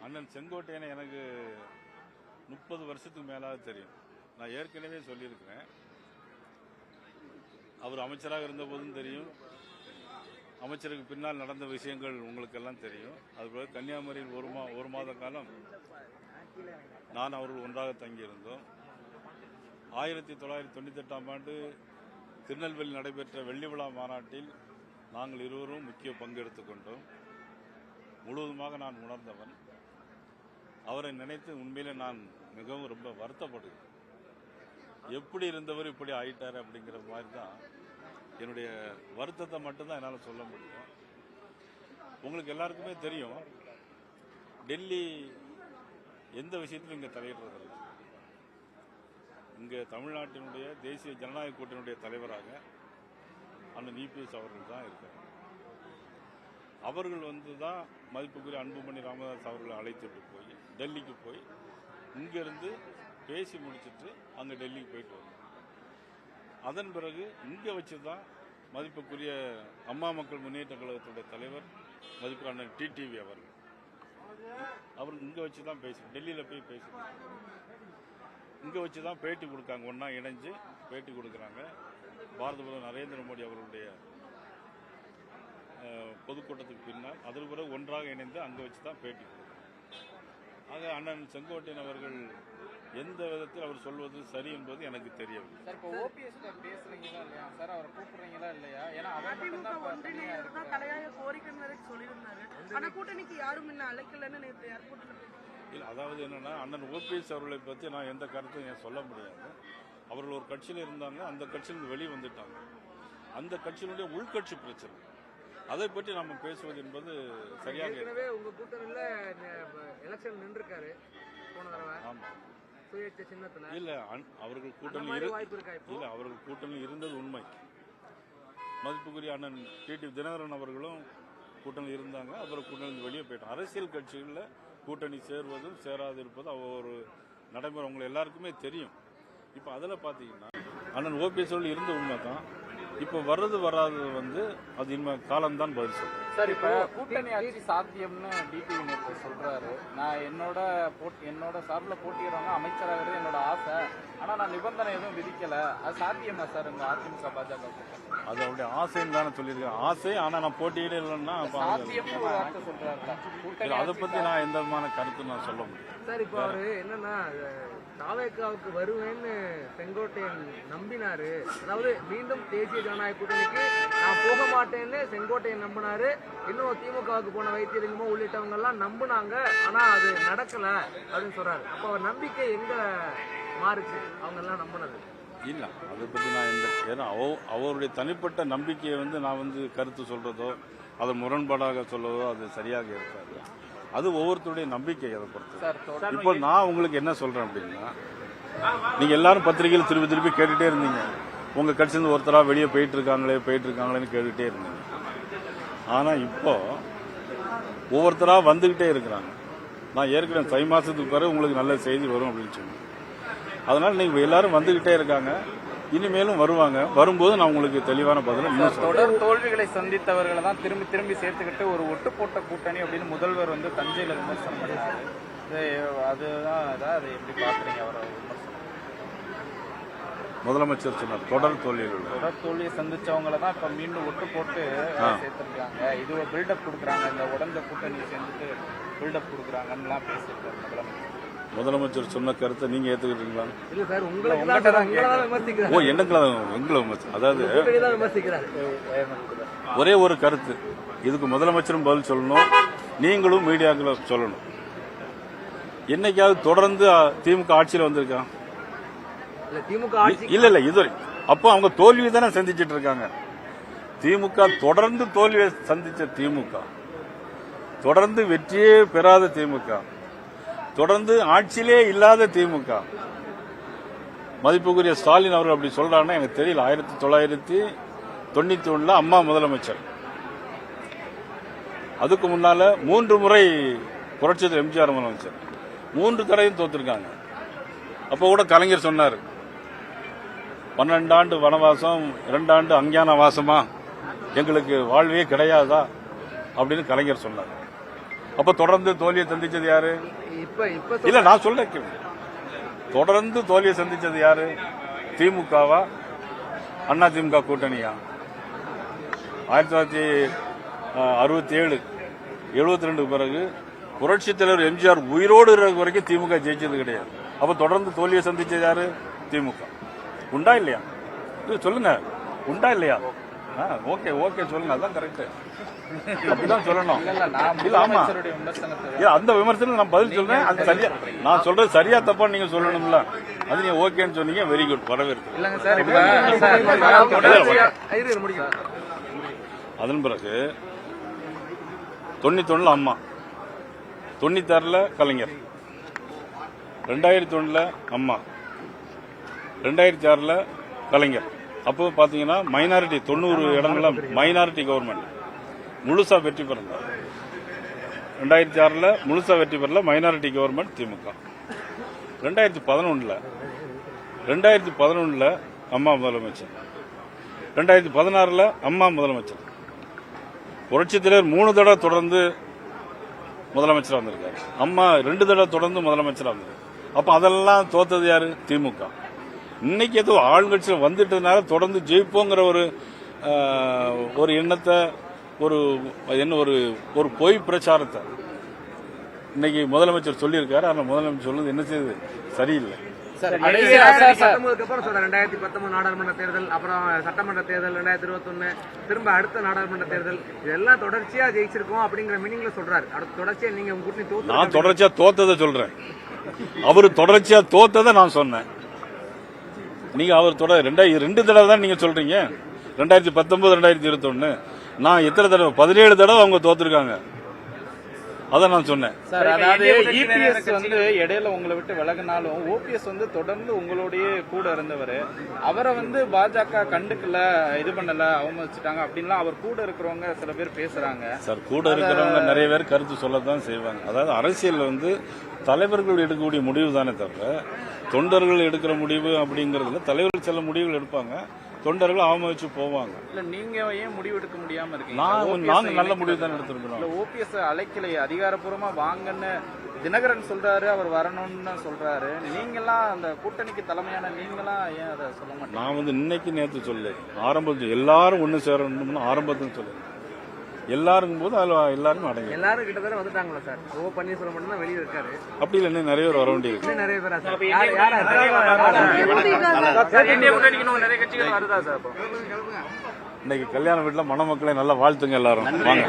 அண்ணன் செங்கோட்டையனை எனக்கு 30 வருஷத்துக்கு மேலாக தெரியும். நான் ஏற்கனவே சொல்லியிருக்கிறேன். அவர் அமைச்சராக இருந்த போதும் தெரியும், அமைச்சருக்கு பின்னால் நடந்த விஷயங்கள் உங்களுக்கெல்லாம் தெரியும். அதுபோல கன்னியாகுமரியில் ஒரு மாத காலம் நான் அவர்கள் ஒன்றாக தங்கியிருந்தோம். 1998ஆம் ஆண்டு திருநெல்வேலி நடைபெற்ற வெள்ளி விழா மாநாட்டில் நாங்கள் இருவரும் முக்கிய பங்கெடுத்துக் கொண்டோம். முழுவதுமாக நான் உணர்ந்தவன். அவரை நினைத்து உண்மையிலே நான் மிகவும் ரொம்ப வருத்தப்படுகிறேன். எப்படி இருந்தவர் இப்படி ஆயிட்டார் அப்படிங்கிற மாதிரி தான் என்னுடைய வருத்தத்தை மட்டும்தான் என்னால் சொல்ல முடியும். உங்களுக்கு எல்லாருக்குமே தெரியும், டெல்லி எந்த விஷயத்திலும் இங்கே தலையிடுறதில்லை. இங்கே தமிழ்நாட்டினுடைய தேசிய ஜனநாயக கூட்டணியுடைய தலைவராக அண்ணன் இபிஎஸ் அவர்கள் தான் இருக்கார். அவர்கள் தான் மதிப்புக்குரிய அன்புமணி ராமதாஸ் அவர்களை அழைத்துட்டு போய் டெல்லிக்கு போய் இங்கிருந்து பேசி முடிச்சுட்டு அங்கே டெல்லிக்கு போயிட்டு வந்தோம். அதன் பிறகு இங்கே வச்சு தான் மதிப்புக்குரிய அம்மா மக்கள் முன்னேற்ற கழகத்துடைய தலைவர் மதிப்பு அண்ணன் டிடிவி அவர் இங்கே வச்சு தான் டெல்லியில் போய் பேசினாங்க. இங்கே வச்சு தான் பேட்டி கொடுக்காங்க, ஒன்றா இணைஞ்சு பேட்டி கொடுக்குறாங்க. பாரத பிரதமர் நரேந்திர மோடி அவர்களுடைய பொதுக்கூட்டத்துக்கு பின்னால் அதற்கு பிறகு ஒன்றாக இணைந்து அங்கே வச்சு தான் பேட்டி கொடுக்குறாங்க. ஆக அண்ணன் செங்கோட்டையன் அவர்கள் எந்த விதத்தில் அவர் சொல்வது சரி என்பது எனக்கு தெரியவில்லை. சார், இப்போ ஓபிஎஸ் பேசுறீங்களா இல்லையா சார்? அவரை கூப்பிடுறீங்களா இல்லையா? ஏன்னா அதிமுக ஒன்றிணையதான் தலையாய கோரிக்கைன்னு வேற சொல்லியிருந்தாரு. ஆனா கூட்டணிக்கு யாரும் இன்னும் அழைக்கலன்னு நேற்று ஏர்போர்ட்ல இல்லை, அதாவது என்னன்னா, அண்ணன் ஓபிஎஸ் அவர்களை பற்றி நான் எந்த கருத்தையும் சொல்ல முடியாது. அவர்கள் ஒரு கட்சியில் இருந்தாங்க, அந்த கட்சியிலிருந்து வெளியே வந்துட்டாங்க. அந்த கட்சியினுடைய உள்கட்சி பிரச்சனை, அதை பற்றி நம்ம பேசுவது என்பது சரியாக. உங்க கூட்டணியில எலெக்ஷன் நின்றுருக்காரு போன தடவை. ஆமா, சுயேட்சை சின்னத்துல. இல்ல, அவர்கள் கூட்டணி இல்ல, அவர்கள் கூட்டணி இருந்தது உண்மை. மதிப்புக்குரிய அண்ணன் டிடிவி தினகரன் அவர்களும் கூட்டணி இருந்தாங்க. அப்புறம் கூட்டணி வெளியே போயிட்டோம். அரசியல் கட்சிகளில் கூட்டணி சேருவதும் சேராது இருப்பதும் ஒரு நடைமுறை உங்களை எல்லாருக்குமே தெரியும். இப்போ அதில் பார்த்தீங்கன்னா அண்ணன் ஓபிஎஸ் இருந்த உண்மை தான். இப்போ வர்றது வராது அது இனிமே காலம்தான் பதில் சொல்லும். சார், இப்போ கூட்டணி ஆட்சி சாத்தியம்னு டிடிவி நேற்று சொல்றாரு. நான் என்னோட சார்பில் போட்டியிடறவங்க அமைச்சராகிறது என்னோட ஆசை, ஆனால் நான் நிபந்தனை எதுவும் விதிக்கல. அது சாத்தியமா சார் இந்த அதிமுக பாஜக? அது அவருடைய ஆசைன்னு தானே சொல்லியிருக்கேன். ஆசை, ஆனால் நான் போட்டியிட இல்லைன்னா சொல்றாரு. அதை பற்றி நான் எந்த விதமான கருத்து நான் சொல்ல முடியும். சார், இப்போ அவரு என்னன்னா தாவேக்காவுக்கு வருவேன்னு செங்கோட்டையன் நம்பினாரு. அதாவது மீண்டும் தேசிய ஜனநாயக கூட்டணிக்கு நான் போக மாட்டேன்னு செங்கோட்டையன் நம்பினாரு. இன்னும் திமுகவுக்கு போன வைத்தியலிங்கமோ உள்ளிட்டவங்க எல்லாம் நம்பினாங்க. ஆனா அது நடக்கல அப்படின்னு சொல்றாரு. அப்போ அவர் நம்பிக்கை எங்க மாறுச்சு அவங்க எல்லாம் நம்பினது? இல்லை, அதை பற்றி நான் ஏன்னா அவருடைய தனிப்பட்ட நம்பிக்கையை நான் கருத்து சொல்றதோ அதை முரண்பாடாக சொல்வதோ அது சரியாக இருக்காது. அது ஒவ்வொருத்தருடைய நம்பிக்கை. அதை பொறுத்து இப்போ நான் உங்களுக்கு என்ன சொல்றேன் அப்படின்னா, நீங்க எல்லாரும் பத்திரிகையில் திருப்பி கேட்டுட்டே இருந்தீங்க, உங்க கட்சியிலிருந்து ஒருத்தரா வெளியே போயிட்டு இருக்காங்களேன்னு கேட்டுட்டே இருந்தீங்க. ஆனா இப்போ ஒவ்வொருத்தரா வந்துகிட்டே இருக்கிறாங்க. நான் ஏற்கனவே தை மாசத்துக்கு பிறகு உங்களுக்கு நல்ல செய்தி வரும் அப்படின்னு சொன்னேன். அதனால நீங்க எல்லாரும் வந்துகிட்டே இருக்காங்க, இனிமேலும் வருவாங்க. வரும்போது நான் உங்களுக்கு தெளிவான பதில். தொடர் தோல்விகளை சந்தித்தவர்களை தான் திரும்பி சேர்த்துக்கிட்டு ஒரு ஒட்டு போட்ட கூட்டணி அப்படின்னு முதல்வர் தஞ்சையில் விமர்சனம் பண்ணாரு. அதுதான் அதை எப்படி பாக்குறீங்க? அவரை முதலமைச்சர் சொன்னார் தொடர் தோல்வியை சந்திச்சவங்களை தான் இப்ப மீண்டும் ஒட்டு போட்டு சேர்த்திருக்காங்க. இது ஒரு பில்டப் கொடுக்குறாங்க, இந்த உடஞ்ச கூட்டணியை சேர்ந்துட்டு பில்டப் கொடுக்குறாங்கன்னு பேசியிருக்காரு முதலமைச்சர் சொன்ன கருத்தை நீங்க ஏத்துக்கிட்டீங்களா? இல்ல சார், எங்களை அதாவது ஒரே ஒரு கருத்து, இதுக்கு முதலமைச்சரும் பதில் சொல்லணும், நீங்களும் மீடியாக்களை சொல்லணும். என்னைக்காவது தொடர்ந்து திமுக ஆட்சியில் வந்திருக்கான்? இல்ல இது அப்போ அவங்க தோல்வி தானே சந்திச்சிட்டு இருக்காங்க. திமுக தொடர்ந்து தோல்வியை சந்திச்ச திமுக, தொடர்ந்து வெற்றியே பெறாத திமுக, தொடர்ந்து ஆட்சியிலே இல்லாத திமுக. மதிப்புக்குரிய ஸ்டாலின் அவர்கள் அப்படி சொல்றாருன்னா எனக்கு தெரியல. 1991 அம்மா முதலமைச்சர், அதுக்கு முன்னால 3 முறை புரட்சியாளர் எம்ஜிஆர் முதலமைச்சர், 3 தடவையும் தோத்திருக்காங்க. அப்ப கூட கலைஞர் சொன்னார், 12 ஆண்டு வனவாசம் 2 ஆண்டு அஞ்ஞான வாசமா, எங்களுக்கு வாழ்வே கிடையாதா அப்படின்னு கலைஞர் சொன்னார். அப்ப தொடர்ந்து தோல்வியை சந்திச்சது யாரு? இப்ப இல்ல நான் சொல்றேன் கேளு. தொடர்ந்து தோல்வியை சந்திச்சது யாரு? திமுகவா அண்ணா திமுக கூட்டணியா? 1967 72 பிறகு புரட்சித் தலைவர் எம்ஜிஆர் உயிரோடு இருக்கிற வரைக்கும் திமுக ஜெயிச்சது கிடையாது. அப்ப தொடர்ந்து தோல்வியை சந்திச்சது யாரு? திமுக. உண்டா இல்லையா? இது சொல்லுங்க, உண்டா இல்லையா? ஓகே ஓகே சொல்லுங்க, அதான் கரெக்ட். அப்படிதான் சொல்லணும். இல்ல ஆமா, அந்த விமர்சனம் நான் பதில் சொல்றேன். அது சரியா, நான் சொல்றது சரியா தப்பா நீங்க சொல்லணும்ல. அது நீங்க ஓகேன்னு சொன்னீங்க, வெரி குட், வரவேற்பு. இல்லங்க சார், அதன் பிறகு 91 அம்மா, 96 கலைஞர், 2001 அம்மா, 2006 கலைஞர். அப்போ பாத்தீங்கன்னா மைனாரிட்டி 90 இடங்கள்ல மைனாரிட்டி கவர்மெண்ட் முழுசா வெற்றி பெறல. 2006 முழுசா வெற்றி பெறல மைனாரிட்டி கவர்மெண்ட் திமுக. 2011 அம்மா முதலமைச்சர், 2016 அம்மா முதலமைச்சர். புரட்சித் தலைவர் 3 தடவை தொடர்ந்து முதலமைச்சராக வந்திருக்காரு. அம்மா 2 தடவை தொடர்ந்து முதலமைச்சராக வந்திருக்காரு. அப்ப அதெல்லாம் தோத்தது யாரு? திமுக. இன்னைக்கு ஏதோ ஆளுங்கட்சியில் வந்துட்டதுனால தொடர்ந்து ஜெயிப்போங்கிற ஒரு எண்ணத்தை, ஒரு பொய் பிரச்சாரத்தை இன்னைக்கு முதலமைச்சர் சொல்லியிருக்காரு. ஆனா முதலமைச்சர் சொல்லுறது என்ன செய்யுது? சரியில்லை. 2019 அப்புறம் சொல்ற 2019 நாடாளுமன்ற தேர்தல், அப்புறம் சட்டமன்ற தேர்தல் 2021, திரும்ப அடுத்த நாடாளுமன்ற தேர்தல், இதெல்லாம் தொடர்ச்சியா ஜெயிச்சிருக்கோம் அப்படிங்கிற மீனிங்ல சொல்றாரு. அடுத்த தொடர்ச்சியா நீங்க உங்க கூட்டணி தோத்து, நான் தொடர்ச்சியா தோத்ததை சொல்றேன், அவரு தொடர்ச்சியா தோத்ததை நான் சொன்னேன். நீங்க அவர் 2 தடவை தான் நீங்க சொல்றீங்க. 2019 2021 நான் எத்தனை தடவை? 17 தடவை அவங்க தோத்துருக்காங்க. அதான் நான் சொன்னேன். சார், அதாவது இபிஎஸ் வந்து இடையில உங்களை விட்டு விலகினாலும் ஓபிஎஸ் வந்து தொடர்ந்து உங்களுடைய கூட இருந்தவர். அவரை வந்து பாஜக கண்டுக்கல, இது பண்ணல, அவமதிச்சுட்டாங்க அப்படின்லாம் அவர் கூட இருக்கிறவங்க சில பேர் பேசுறாங்க. சார், கூட இருக்கிறவங்க நிறைய பேர் கருத்து சொல்லத்தான் செய்வாங்க. அதாவது அரசியல் வந்து தலைவர்கள் எடுக்கக்கூடிய முடிவு தானே தவிர தொண்டர்கள் எடுக்கிற முடிவு அப்படிங்கறதுல தலைவர்கள் சில முடிவுகள் எடுப்பாங்க, தொண்டர்கள் அவமதிச்சு போவாங்க. இல்ல நீங்க ஏன் முடிவு எடுக்க முடியாம இருக்கீங்க? நாங்க நல்ல முடிவு தான் எடுத்திருக்கிறோம். ஓபிஎஸ் அழைக்கலையே, அதிகாரப்பூர்வமா வாங்கன்னு தினகரன் சொல்றாரு, அவர் வரணும்னு சொல்றாரு. நீங்கெல்லாம் அந்த கூட்டணிக்கு தலைமையான நீங்களாம் ஏன் அதை சொல்ல மாட்டீங்க? நான் வந்து இன்னைக்கு நேற்று சொல்ல ஆரம்பத்தில் எல்லாரும் ஒண்ணு சேரணும்னு ஆரம்பத்தில் சொல்ல எல்லாருக்கும் போது அதுல எல்லாரும் அடங்கி எல்லாரும் கிட்டத்தட்ட வந்துட்டாங்களா சார்? ஓ பன்னீர்செல்வம் மட்டும் தான் வெளியே இருக்காரு. அப்படி இல்லை, இன்னும் நிறைய பேர் வர வேண்டியிருக்கு. நிறைய பேரா சார்? இன்னைக்கு கல்யாண வீட்டுல மணமக்களை நல்லா வாழ்த்துங்க எல்லாரும் வாங்க.